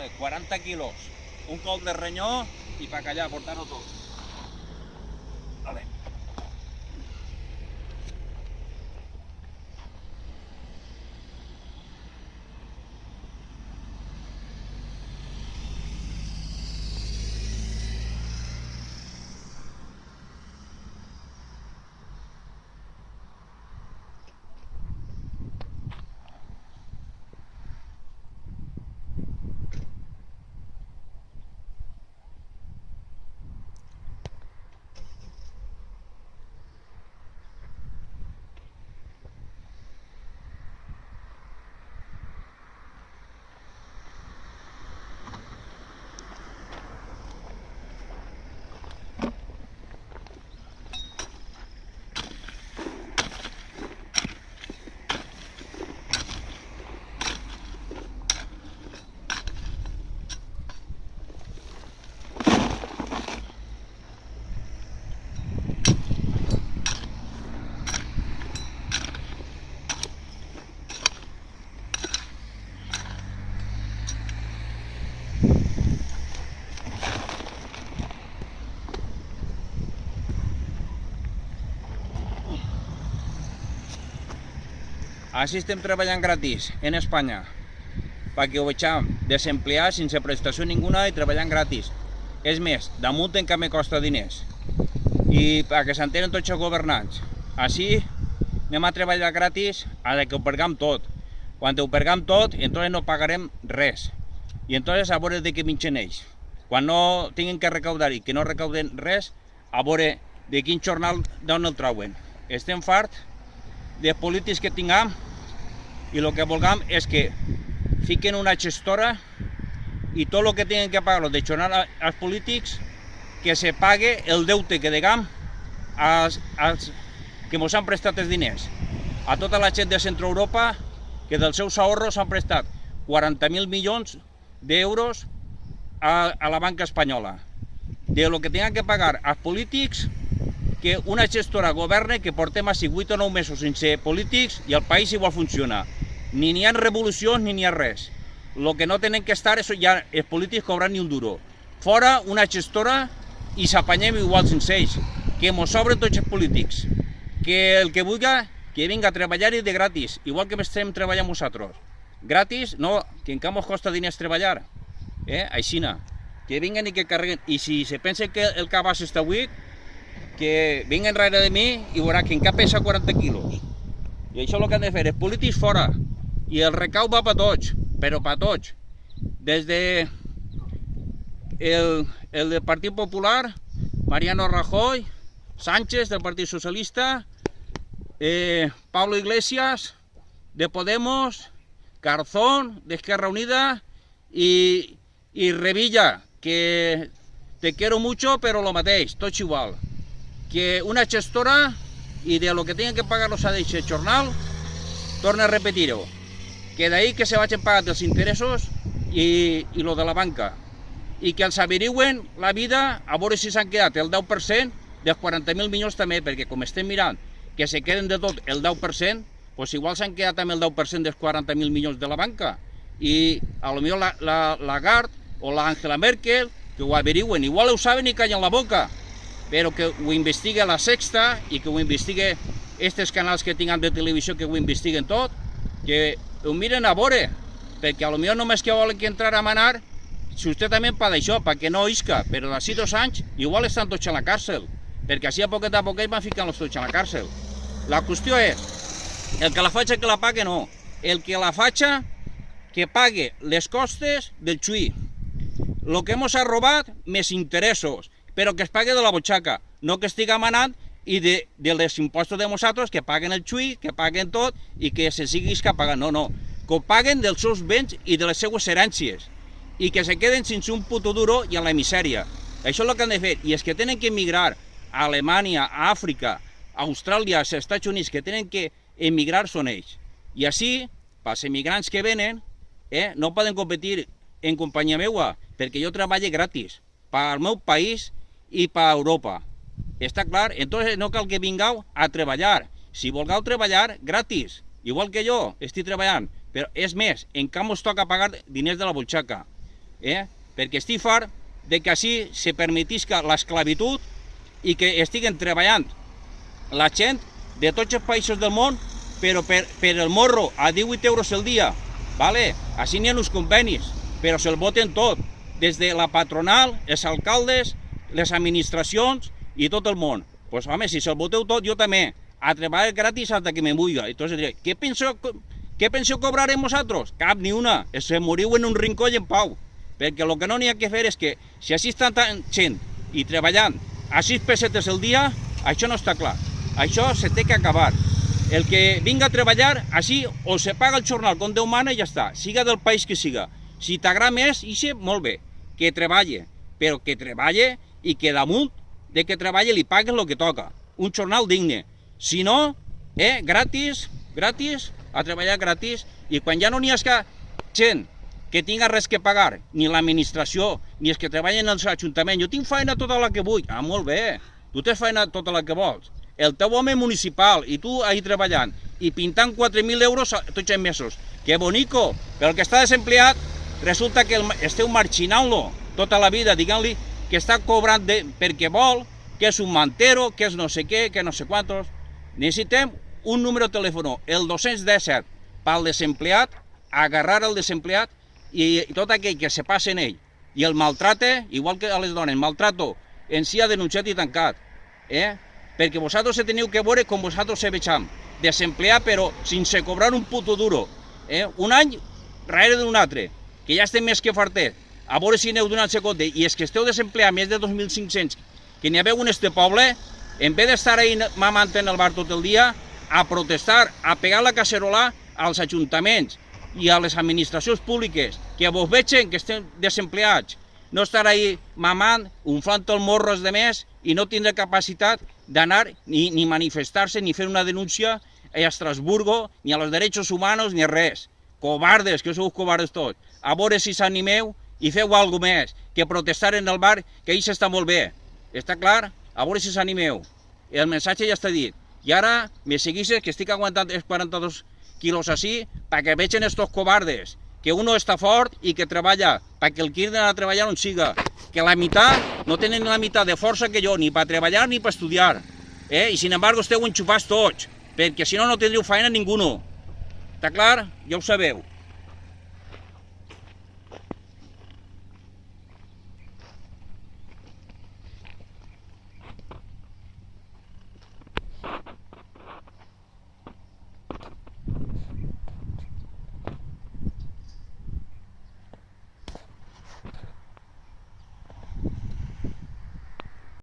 Vale, 40 quilos, un col de renyó y para callar, portarlo todo. Vale. Així estem treballant gratis en Espanya, perquè ho vegem desempleats sense prestació ninguna i treballant gratis. És més, damunt encara me costa diners. I perquè s'entenen tots els governants. Així anem a treballar gratis a que ho perdem tot. Quan ho perdem tot, entonces no pagarem res. I entonces a veure de què minxen ells. Quan no tinguin que recaudar i que no recauden res, a veure de quin jornal d'on el trauen. Estem farts de polítics que tinguem i el que volguem és que fiquen una gestora i tot el que tenen que pagar de jornal als polítics, que se pague el deute que deguem als que ens han prestat els diners. A tota la gent de Centro Europa que dels seus ahorros han prestat 40.000 milions d'euros a la banca espanyola. De lo que tenen que pagar als polítics, que una gestora governe, que portem així 8 o 9 mesos sense polítics i el país igual funciona. Ni n'hi ha revolucions ni n'hi ha res. Lo que no tenen que estar és ja els polítics cobrant ni un duro. Fora una gestora i s'apanyem igual sense ells. Que mos sobren tots els polítics. Que el que vulgui, que vinga a treballar-hi de gratis, igual que estem treballant nosaltres. Gratis, no, que encara mos costa diners treballar. Aixina. Que vinguen i que carreguen. I si se pensen que el cabàs està buit, que vinguen darrere de mi i veurà que encara pesa 40 quilos. I això és el que han de fer, els polítics fora. I el recau va per tots, però per tots. Des de el del Partit Popular, Mariano Rajoy, Sánchez del Partit Socialista, Pablo Iglesias de Podemos, Garzón d'Esquerra Unida y Revilla, que te quiero mucho, pero lo mateix, tots igual. Que una gestora y de lo que tienen que pagar los ADH jornal, torna a repetir-ho, que d'ahí que se vagin pagant els interessos i lo de la banca, i que els averigüen la vida a veure si s'han quedat el 10% dels 40.000 milions també, perquè com estem mirant que se queden de tot el 10%, doncs igual s'han quedat amb el 10% dels 40.000 milions de la banca, i a lo millor la Lagarde o la Angela Merkel, que ho averigüen, igual ho saben i callen la boca, però que ho investigue la Sexta i que ho investigue aquests canals que tinguem de televisió, que ho investiguen tot, que ho miren a veure, perquè a lo millor només que volen que entrar a manar, justament per això, perquè no isca, però d'ací 2 anys igual estan tots a la càrcel, perquè així a poquet van ficant-los tots a la càrcel. La qüestió és, el que la faig que la pague no, el que la faig que pague les costes del xuí. El que ens ha robat, més interessos, però que es pague de la butxaca, no que estiga manant i de les impostos de nosaltres que paguen el xuí, que paguen tot i que se siguis que paguen. No, que ho paguen dels seus béns i de les seues herències i que se queden sense un puto duro i a la misèria. Això és el que han de fer. I els que tenen que emigrar a Alemanya, a Àfrica, a Austràlia, als Estats Units, que tenen que emigrar són ells. I així, pels emigrants que venen, no poden competir en companyia meua, perquè jo treballo gratis pel meu país i per Europa. Està clar? Entonces no cal que vingueu a treballar. Si volgueu treballar, gratis. Igual que jo estic treballant. Però és més, encara ens toca pagar diners de la butxaca. perquè estic fart de que així se permetisca l'esclavitud i que estiguen treballant la gent de tots els països del món, però per el morro a 18 euros el dia. Vale? Així n'hi ha uns convenis, però se'l voten tot, des de la patronal, els alcaldes, les administracions i tot el món. Pues home, si se'l voteu tot, jo també, a treballar gratis hasta que me muiga. Entonces diré, ¿qué penseu cobrarem vosaltres? Cap ni una, se moriu en un rincó i en pau. Perquè el que no n'hi ha que fer és que, si així està tant gent i treballant a 6 pessetes el dia, això no està clar. Això se té que acabar. El que vinga a treballar, així o se paga el jornal com Déu mana i ja està, siga del país que siga. Si t'agrada més, ixe, molt bé, que treballe, però que treballe i que damunt de que treballe li paguen el que toca, un jornal digne. Si no, gratis, a treballar gratis, i quan ja no n'hi ha gent que tinga res que pagar, ni l'administració, ni els que treballen als ajuntaments, jo tinc feina tota la que vull, molt bé, tu tens feina tota la que vols, el teu home municipal i tu ahí treballant i pintant 4.000 euros tots els mesos, que bonico, però el que està desempleat resulta que esteu marginant-lo tota la vida, diguant-li que està cobrant perquè vol, que és un mantero, que és no sé què, que no sé quantos. Necessitem un número de telèfon, el 217, pel desempleat, agarrar el desempleat i tot aquell que se passa en ell i el maltrata, igual que a les dones, maltrato, en si ha denunciat i tancat. Perquè vosaltres se teniu que veure com vosaltres se veixam, desempleat però sense cobrar un puto duro. Un any darrere d'un altre, que ja estem més que fartets, a veure si n'heu donat compte, i és que esteu desempleat més de 2.500, que n'hi haveu en este poble, en vez d'estar ahí mamant en el bar tot el dia, a protestar, a pegar la cacerola als ajuntaments i a les administracions públiques, que vos vegen que estem desempleats, no estar ahí mamant, unflant el morro els demés i no tindre capacitat d'anar ni manifestar-se, ni fer una denúncia a Estrasburgo, ni a los derechos humanos, ni res. Covardes, que sou covardes tots. A veure si s'animeu i feu alguna més que protestar en el bar, que ahir s'està molt bé. Està clar? A veure si s'animeu. El missatge ja està dit. I ara me seguixes, que estic aguantant els 42 quilos així, perquè vegin estos covardes, que uno està fort i que treballa, perquè el que irà a treballar on siga, que la meitat no tenen la meitat de força que jo, ni per treballar ni per estudiar. I sin embargo esteu enxufats tots, perquè si no, no tindríeu feina ningú. Està clar? Ja ho sabeu.